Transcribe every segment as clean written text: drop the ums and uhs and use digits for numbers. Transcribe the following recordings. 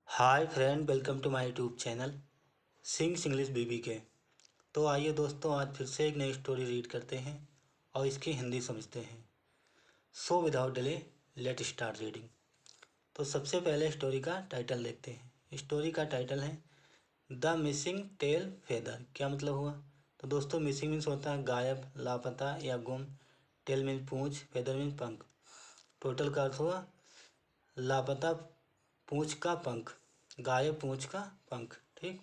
Hi friend, welcome to my YouTube channel sings English BB के। तो आइए दोस्तों, आज फिर से एक नई स्टोरी रीड करते हैं और इसकी हिंदी समझते हैं। So without delay let start reading. तो सबसे पहले स्टोरी का टाइटल देखते हैं। स्टोरी का टाइटल है द मिसिंग टेल फेदर। क्या मतलब हुआ? तो दोस्तों, मिसिंग मीन्स होता है गायब, लापता या गुम। टेल मीन्स पूंछ, फेदर मीन्स पंख। टोटल का अर्थ हुआ लापता पूंछ का पंख, गायब पूंछ का पंख। ठीक,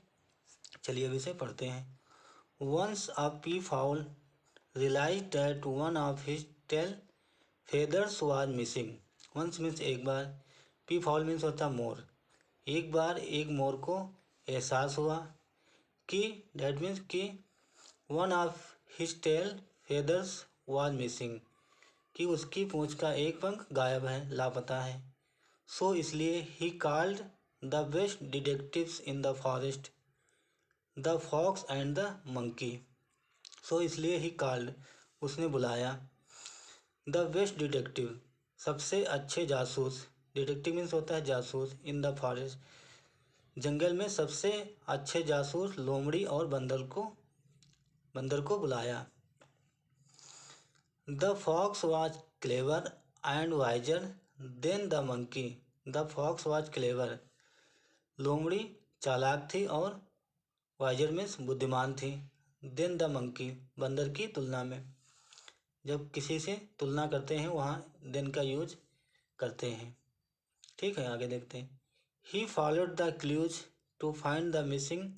चलिए अब इसे पढ़ते हैं। Once a peafowl realise that one of his tail feathers was missing. Once means एक बार, पी फाउल मीन्स होता मोर। एक बार एक मोर को एहसास हुआ कि डैट मीन्स कि one of his tail feathers was missing, कि उसकी पूंछ का एक पंख गायब है, लापता है। सो इसलिए he called the best detectives in the forest, the fox and the monkey. So इसलिए ही कॉल्ड, उसने बुलाया, द बेस्ट डिटेक्टिव, सबसे अच्छे जासूस। डिटेक्टिव मीन्स होता है जासूस। इन द फॉरेस्ट, जंगल में सबसे अच्छे जासूस लोमड़ी और बंदर को बुलाया। The fox was clever and wiser than the monkey. The fox was clever, लोमड़ी चालाक थी और वाइजर मीन्स बुद्धिमान थी। देन द मंकी, बंदर की तुलना में। जब किसी से तुलना करते हैं वहाँ देन का यूज करते हैं। ठीक है, आगे देखते हैं। He followed the clues to find the missing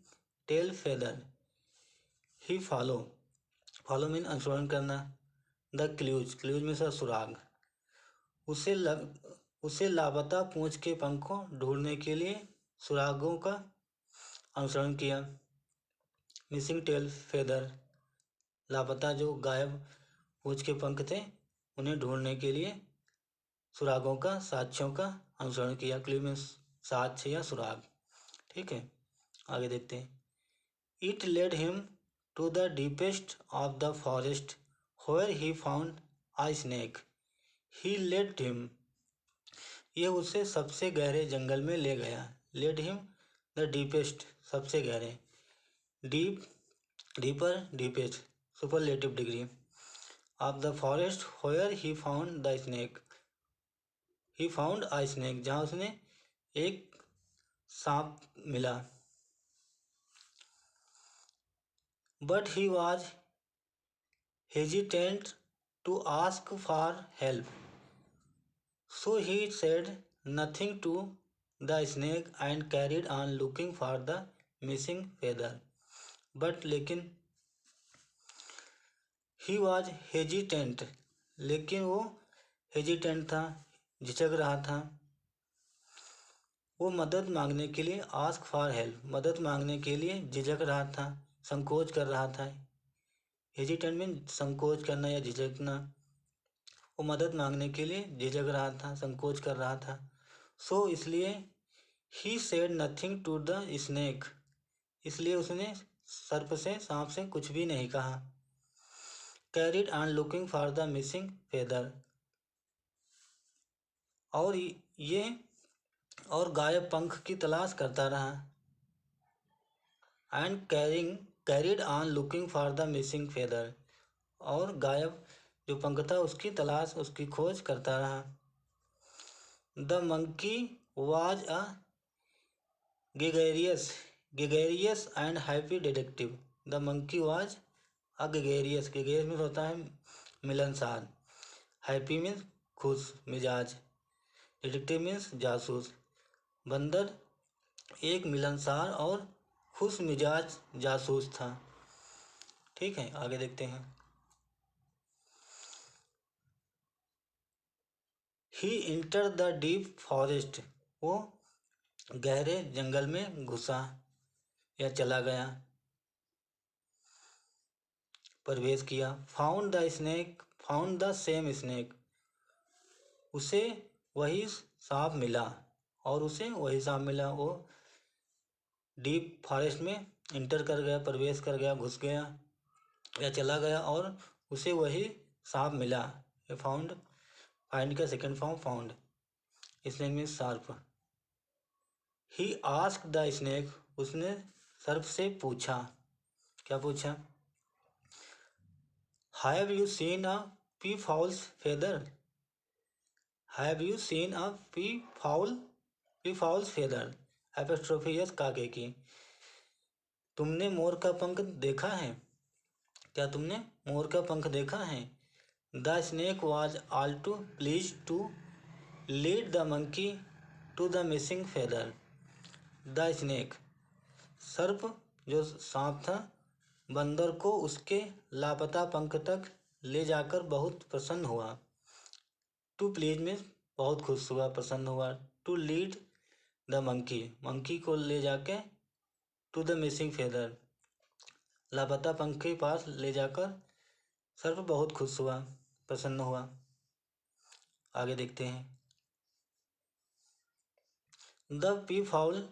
tail feather. He follow mean अनुसरण करना। द क्लूज मीन्स सुराग। उसे लापता पूंछ के पंख को ढूंढने के लिए सुरागों का अनुसरण किया। मिसिंग टेल फेदर, लापता जो गायब पूंछ के पंख थे, उन्हें ढूंढने के लिए सुरागों का, साक्ष्यों का अनुसरण किया। क्लू मीन्स साक्ष्य या सुराग। ठीक है, आगे देखते हैं। It led him to the deepest of the forest where he found a snake. He led him, ये उसे सबसे गहरे जंगल में ले गया। लेड हिम द डीपेस्ट, सबसे गहरे। Deep, deeper, deepest, superlative degree. Of the forest where he found the snake. He found a snake, जहाँ उसने एक सांप मिला। But he was hesitant to ask for help, so he said nothing to the snake and carried on looking for the missing feather. But लेकिन, he was hesitant, लेकिन वो hesitant था, झिझक रहा था। वो मदद मांगने के लिए, आस्क फॉर हेल्प, मदद मांगने के लिए झिझक रहा था, संकोच कर रहा था। हेजिटेंट मीन संकोच करना या झिझकना। वो मदद मांगने के लिए झिझक रहा था, संकोच कर रहा था। सो इसलिए he said nothing to the snake, इसलिए उसने सर्प से, सांप से कुछ भी नहीं कहा। Carried on looking for the missing feather, और ये और गायब पंख की तलाश करता रहा। And carried on looking for the missing feather, और गायब जो पंख था उसकी तलाश, उसकी खोज करता रहा। The monkey was a gregarious and happy detective. The monkey was a gregarious means होता है मिलनसार, हैप्पी मीन्स खुश मिजाज, डिटेक्टिव मीन्स जासूस। बंदर एक मिलनसार और खुश मिजाज जासूस था। ठीक है, आगे देखते हैं। ही इंटर द डीप फॉरेस्ट, वो गहरे जंगल में घुसा या चला गया, प्रवेश किया। फाउंड द सेम स्नेक, उसे वही सांप मिला, और उसे वही सांप मिला। वो डीप फॉरेस्ट में इंटर कर गया, प्रवेश कर गया, घुस गया या चला गया, और उसे वही सांप मिला। ये फाइंड का second form found. Snake means sharp. He ask the snake, उसने सर्प से पूछा, क्या पूछा? Have you seen a P fowls feather, have you seen a P fowls feather, apostrophe काके की, तुमने मोर का पंख देखा है, क्या तुमने मोर का पंख देखा है? The snake was all too pleased to lead the monkey to the missing feather. The snake, सर्प जो सांप था, बंदर को उसके लापता पंख तक ले जाकर बहुत प्रसन्न हुआ। टू प्लीज में बहुत खुश हुआ, प्रसन्न हुआ। To lead the monkey, monkey को ले जाके टू द मिसिंग फेदर, लापता पंख के पास ले जाकर सर्प बहुत खुश हुआ, प्रसन्न हुआ। आगे देखते हैं। The P foul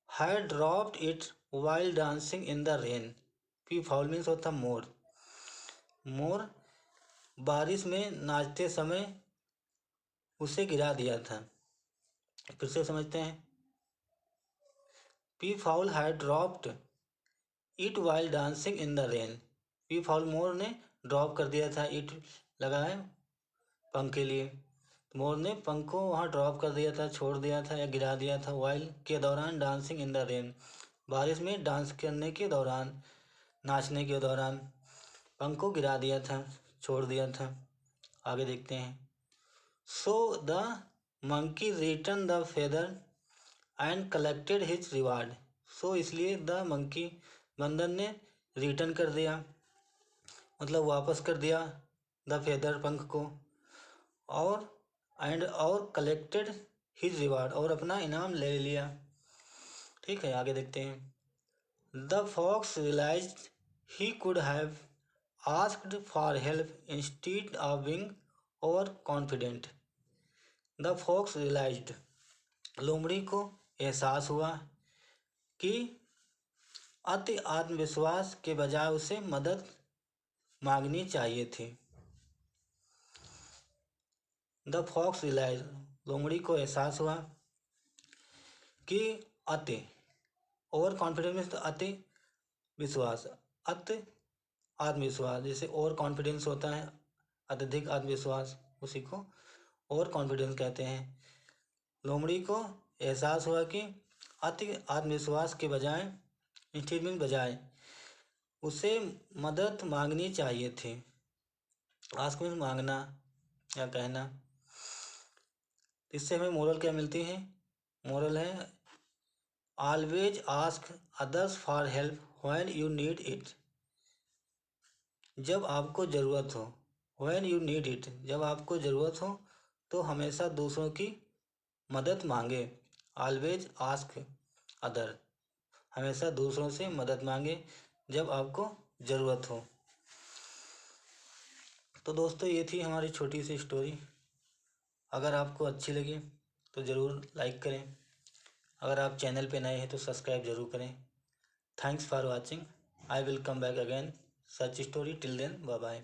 had dropped it while dancing in the rain. P foul means होता मोर। मोर बारिश में नाचते समय उसे गिरा दिया था। फिर से समझते हैं। Peafowl had dropped it while dancing in the rain. Peafowl मोर ने ड्रॉप कर दिया था, इट लगा है पंख के लिए, मोर ने पंख को वहाँ ड्रॉप कर दिया था, छोड़ दिया था या गिरा दिया था। वाइल के दौरान, डांसिंग इन द रेन बारिश में डांस करने के दौरान, नाचने के दौरान पंख को गिरा दिया था, छोड़ दिया था। आगे देखते हैं। So the monkey return the feather and collected his reward. So इसलिए द मंकी, बंदर ने रिटर्न कर दिया, मतलब वापस कर दिया द फेदर, पंख को, और कलेक्टेड हिज रिवार्ड, और अपना इनाम ले लिया। ठीक है, आगे देखते हैं। The fox realised he could have asked for help instead of being overconfident. The fox realised, लोमड़ी को एहसास हुआ कि अति आत्मविश्वास के बजाय उसे मदद मांगनी चाहिए थी। द फॉक्स रियलाइज्ड, लोमड़ी को एहसास हुआ कि अति, ओवर कॉन्फिडेंस मीन्स अति विश्वास, अति आत्मविश्वास, जैसे ओवर कॉन्फिडेंस होता है अत्यधिक आत्मविश्वास, उसी को ओवर कॉन्फिडेंस कहते हैं। लोमड़ी को एहसास हुआ कि अति आत्मविश्वास के बजाय, इंस्टीड मीन्स बजाय, उसे मदद मांगनी चाहिए थी। आस्क मीन्स मांगना या कहना। इससे हमें मोरल क्या मिलती है? मोरल है always ask others for help when you need it. जब आपको ज़रूरत हो, व्हेन यू नीड इट, जब आपको ज़रूरत हो तो हमेशा दूसरों की मदद मांगे। ऑलवेज आस्क अदर, हमेशा दूसरों से मदद मांगे जब आपको ज़रूरत हो। तो दोस्तों, ये थी हमारी छोटी सी स्टोरी। अगर आपको अच्छी लगी तो ज़रूर लाइक करें। अगर आप चैनल पे नए हैं तो सब्सक्राइब ज़रूर करें। Thanks for watching. I will come back again such story. Till then, bye bye.